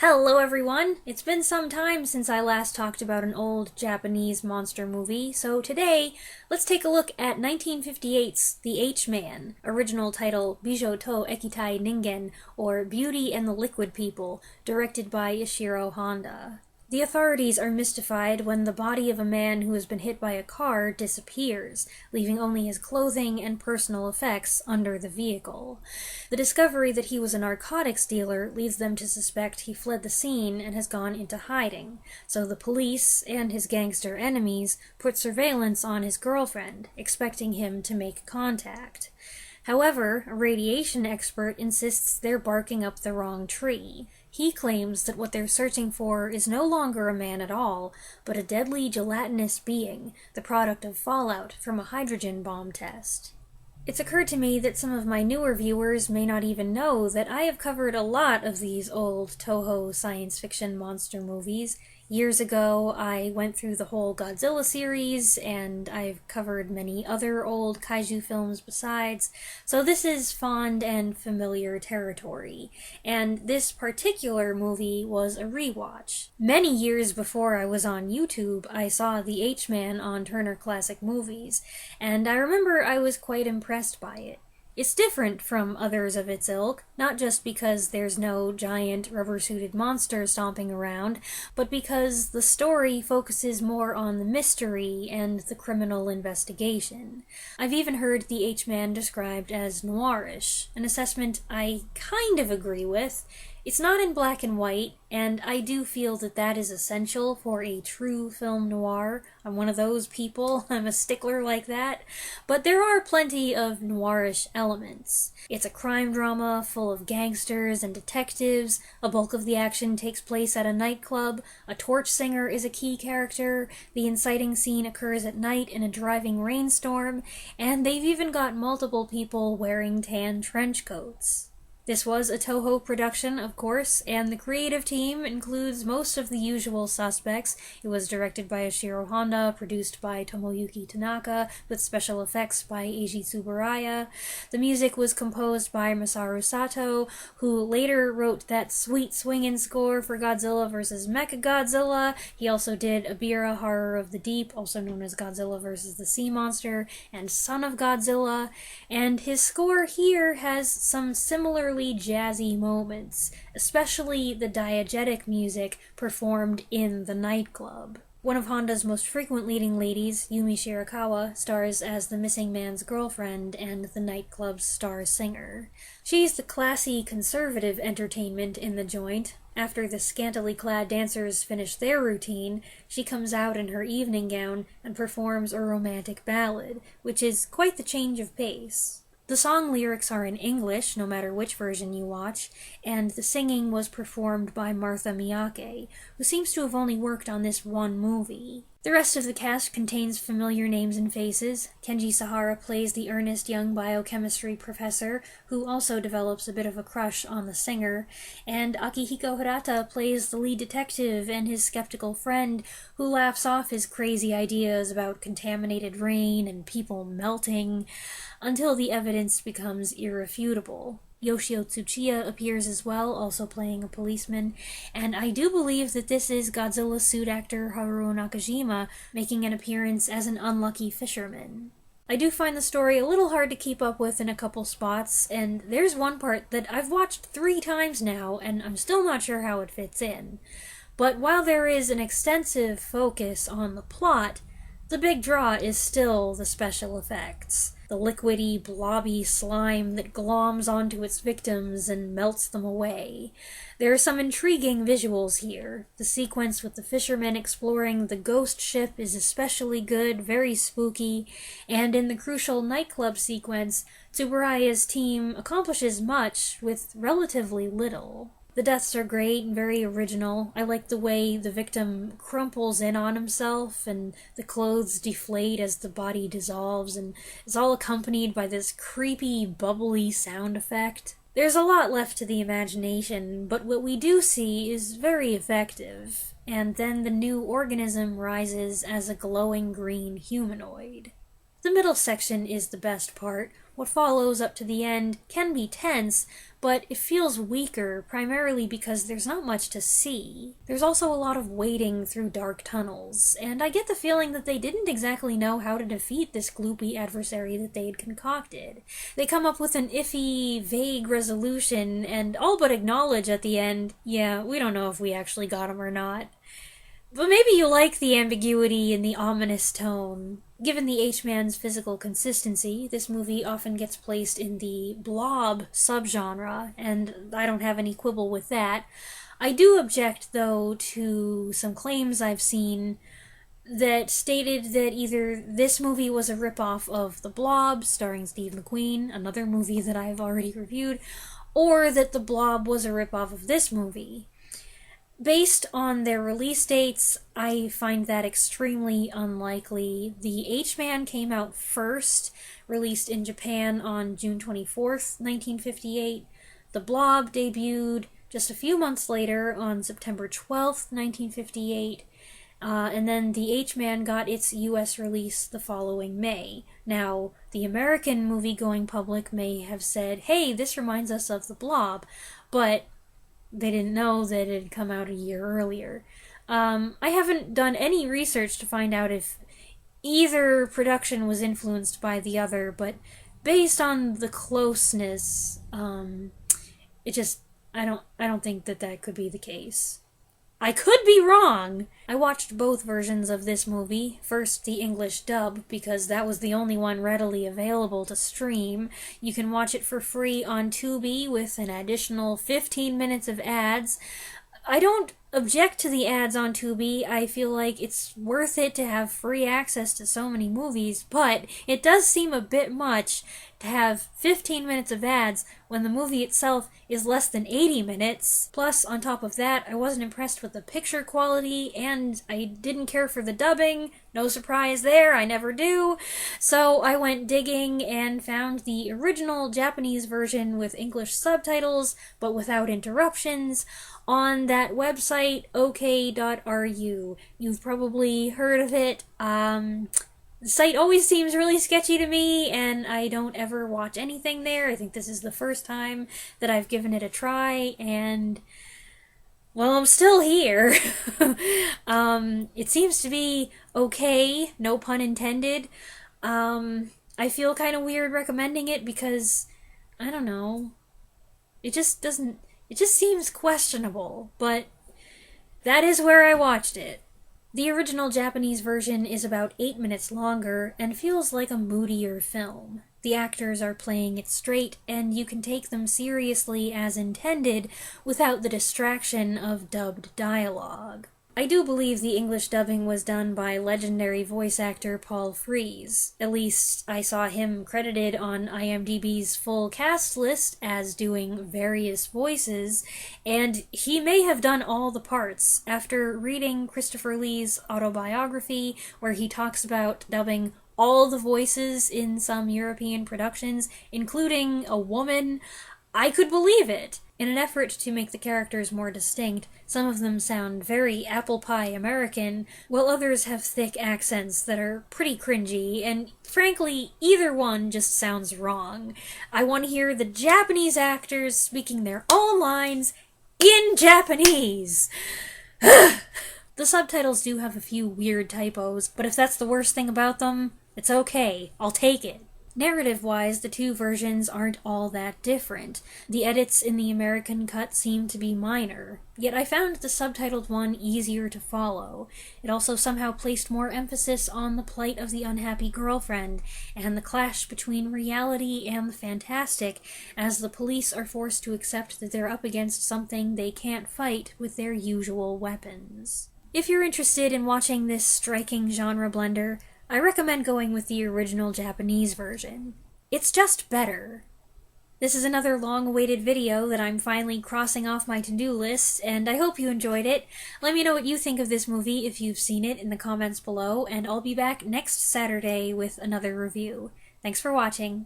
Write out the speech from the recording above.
Hello everyone! It's been some time since I last talked about an old Japanese monster movie, so today, let's take a look at 1958's The H-Man, original title Bijou to Ekitai Ningen, or Beauty and the Liquid People, directed by Ishiro Honda. The authorities are mystified when the body of a man who has been hit by a car disappears, leaving only his clothing and personal effects under the vehicle. The discovery that he was a narcotics dealer leads them to suspect he fled the scene and has gone into hiding, so the police and his gangster enemies put surveillance on his girlfriend, expecting him to make contact. However, a radiation expert insists they're barking up the wrong tree. He claims that what they're searching for is no longer a man at all, but a deadly gelatinous being, the product of fallout from a hydrogen bomb test. It's occurred to me that some of my newer viewers may not even know that I have covered a lot of these old Toho science fiction monster movies. Years ago, I went through the whole Godzilla series, and I've covered many other old kaiju films besides, so this is fond and familiar territory. And this particular movie was a rewatch. Many years before I was on YouTube, I saw The H-Man on Turner Classic Movies, and I remember I was quite impressed by it. It's different from others of its ilk, not just because there's no giant rubber-suited monster stomping around, but because the story focuses more on the mystery and the criminal investigation. I've even heard the H-Man described as noirish, an assessment I kind of agree with. It's not in black and white, and I do feel that that is essential for a true film noir. I'm one of those people, I'm a stickler like that, but there are plenty of noirish elements. It's a crime drama full of gangsters and detectives, a bulk of the action takes place at a nightclub, a torch singer is a key character, the inciting scene occurs at night in a driving rainstorm, and they've even got multiple people wearing tan trench coats. This was a Toho production, of course, and the creative team includes most of the usual suspects. It was directed by Ishiro Honda, produced by Tomoyuki Tanaka, with special effects by Eiji Tsuburaya. The music was composed by Masaru Sato, who later wrote that sweet swingin' score for Godzilla vs. Mechagodzilla. He also did Abira Horror of the Deep, also known as Godzilla vs. the Sea Monster, and Son of Godzilla, and his score here has some similarly jazzy moments, especially the diegetic music performed in the nightclub. One of Honda's most frequent leading ladies, Yumi Shirakawa, stars as the missing man's girlfriend and the nightclub's star singer. She's the classy, conservative entertainment in the joint. After the scantily clad dancers finish their routine, she comes out in her evening gown and performs a romantic ballad, which is quite the change of pace. The song lyrics are in English, no matter which version you watch, and the singing was performed by Martha Miyake, who seems to have only worked on this one movie. The rest of the cast contains familiar names and faces. Kenji Sahara plays the earnest young biochemistry professor, who also develops a bit of a crush on the singer, and Akihiko Hirata plays the lead detective and his skeptical friend, who laughs off his crazy ideas about contaminated rain and people melting, until the evidence becomes irrefutable. Yoshio Tsuchiya appears as well, also playing a policeman, and I do believe that this is Godzilla suit actor Haruo Nakajima making an appearance as an unlucky fisherman. I do find the story a little hard to keep up with in a couple spots, and there's one part that I've watched 3 times now, and I'm still not sure how it fits in. But while there is an extensive focus on the plot, the big draw is still the special effects. The liquidy, blobby slime that gloms onto its victims and melts them away. There are some intriguing visuals here. The sequence with the fishermen exploring the ghost ship is especially good, very spooky, and in the crucial nightclub sequence, Tsuburaya's team accomplishes much with relatively little. The deaths are great and very original. I like the way the victim crumples in on himself and the clothes deflate as the body dissolves, and it's all accompanied by this creepy, bubbly sound effect. There's a lot left to the imagination, but what we do see is very effective, and then the new organism rises as a glowing green humanoid. The middle section is the best part. What follows up to the end can be tense, but it feels weaker, primarily because there's not much to see. There's also a lot of wading through dark tunnels, and I get the feeling that they didn't exactly know how to defeat this gloopy adversary that they'd concocted. They come up with an iffy, vague resolution, and all but acknowledge at the end, yeah, we don't know if we actually got him or not. But maybe you like the ambiguity and the ominous tone. Given the H-Man's physical consistency, this movie often gets placed in the blob subgenre, and I don't have any quibble with that. I do object, though, to some claims I've seen that stated that either this movie was a ripoff of The Blob, starring Steve McQueen, another movie that I've already reviewed, or that The Blob was a ripoff of this movie. Based on their release dates, I find that extremely unlikely. The H-Man came out first, released in Japan on June 24th, 1958. The Blob debuted just a few months later on September 12th, 1958. And then the H-Man got its US release the following May. Now, the American movie-going public may have said, hey, this reminds us of The Blob, but they didn't know that it had come out a year earlier. I haven't done any research to find out if either production was influenced by the other, but based on the closeness, I don't think that could be the case. I could be wrong! I watched both versions of this movie. First, the English dub, because that was the only one readily available to stream. You can watch it for free on Tubi with an additional 15 minutes of ads. I don't object to the ads on Tubi. I feel like it's worth it to have free access to so many movies, but it does seem a bit much to have 15 minutes of ads when the movie itself is less than 80 minutes. Plus, on top of that, I wasn't impressed with the picture quality, and I didn't care for the dubbing. No surprise there, I never do. So I went digging and found the original Japanese version with English subtitles, but without interruptions, on that website, ok.ru. You've probably heard of it. The site always seems really sketchy to me, and I don't ever watch anything there. I think this is the first time that I've given it a try, and well, I'm still here. It seems to be okay, no pun intended. I feel kind of weird recommending it because, I don't know, it just seems questionable, but that is where I watched it. The original Japanese version is about 8 minutes longer and feels like a moodier film. The actors are playing it straight, and you can take them seriously as intended without the distraction of dubbed dialogue. I do believe the English dubbing was done by legendary voice actor Paul Frees. At least, I saw him credited on IMDb's full cast list as doing various voices, and he may have done all the parts. After reading Christopher Lee's autobiography, where he talks about dubbing all the voices in some European productions, including a woman, I could believe it. In an effort to make the characters more distinct, some of them sound very apple pie American, while others have thick accents that are pretty cringy, and frankly, either one just sounds wrong. I want to hear the Japanese actors speaking their own lines in Japanese! The subtitles do have a few weird typos, but if that's the worst thing about them, it's okay. I'll take it. Narrative-wise, the two versions aren't all that different. The edits in the American cut seem to be minor, yet I found the subtitled one easier to follow. It also somehow placed more emphasis on the plight of the unhappy girlfriend, and the clash between reality and the fantastic, as the police are forced to accept that they're up against something they can't fight with their usual weapons. If you're interested in watching this striking genre blender, I recommend going with the original Japanese version. It's just better. This is another long-awaited video that I'm finally crossing off my to-do list, and I hope you enjoyed it. Let me know what you think of this movie if you've seen it in the comments below, and I'll be back next Saturday with another review. Thanks for watching.